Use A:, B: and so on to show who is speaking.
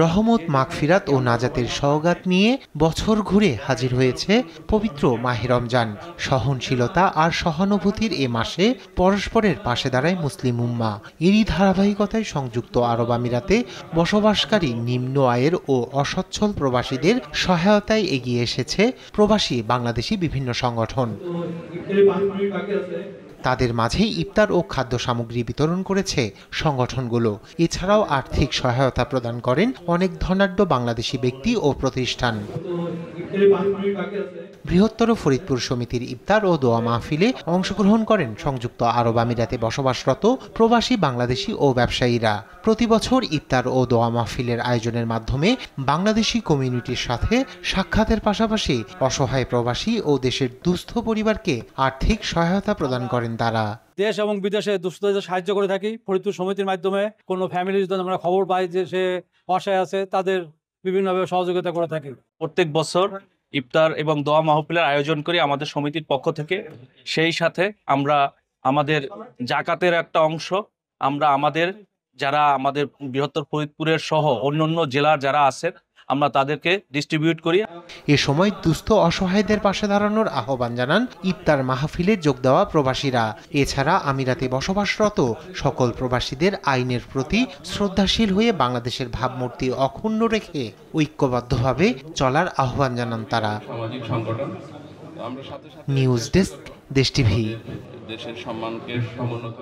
A: রহমত, মাগফিরাত ও নাজাতের সওগাত নিয়ে বছর ঘুরে হাজির হয়েছে পবিত্র মাহে রমজান। সহনশীলতা আর সহানুভূতির এ মাসে পরস্পরের পাশে দাঁড়ায় মুসলিম উম্মাহ। এরই ধারাবাহিকতায় সংযুক্ত আরব আমিরাতে বসবাসকারী নিম্ন আয়ের ও অসচ্ছল প্রবাসীদের সহায়তায় এগিয়ে এসেছে প্রবাসী বাংলাদেশি বিভিন্ন সংগঠন। তাদের মাঝে ইফতার ও খাদ্য সামগ্রী বিতরণ করেছে সংগঠনগুলো। এছাড়াও আর্থিক সহায়তা প্রদান করেন অনেক ধনাঢ্য বাংলাদেশি ব্যক্তি ও প্রতিষ্ঠান। বৃহত্তর ফরিদপুর সমিতির ইফতার ও দোয়া মাহফিলে অংশগ্রহণ করেন সংযুক্ত আরব আমিরাতে বসবাসরত প্রবাসী বাংলাদেশি ও ব্যবসায়ীরা। প্রতি বছর ইফতার ও দোয়া মাহফিলের আয়োজনের মাধ্যমে বাংলাদেশি কমিউনিটির সাথে সাক্ষাতের পাশাপাশি অসহায় প্রবাসী ও দেশের দুস্থ পরিবারকে আর্থিক সহায়তা প্রদান করেন তারা।
B: দেশ এবং বিদেশে দুস্থদের সাহায্য করে থাকি। ফরিদপুর সমিতির মাধ্যমে কোনো ফ্যামিলি যদি আমরা খবর পাই যে সে অসহায় আছে, তাদের বিভিন্নভাবে সহযোগিতা করে থাকি।
C: প্রত্যেক বছর ইফতার এবং দোয়া মাহফিলের আয়োজন করি আমাদের সমিতির পক্ষ থেকে। সেই সাথে আমরা আমাদের জাকাতের একটা অংশ আমরা যারা আমাদের বৃহত্তর ফরিদপুরের সহ অন্যান্য জেলার যারা আছে আমরা তাদেরকে ডিস্ট্রিবিউট করি।
A: এ সময় দুস্থ অসহায়দের পাশে দাঁড়ানোর আহ্বান জানান ইফতার মাহফিলে যোগ দেওয়া প্রবাসীরা। এছাড়া আমিরাতে বসবাসরত সকল প্রবাসীদের আইনের প্রতি শ্রদ্ধাশীল হয়ে বাংলাদেশের ভাবমূর্তি অক্ষুণ্ণ রেখে ঐক্যবদ্ধভাবে চলার আহ্বান জানান তারা। নিউজ ডেস্ক, দেশ টিভি।
D: দেশের সম্মানকে সমুন্নত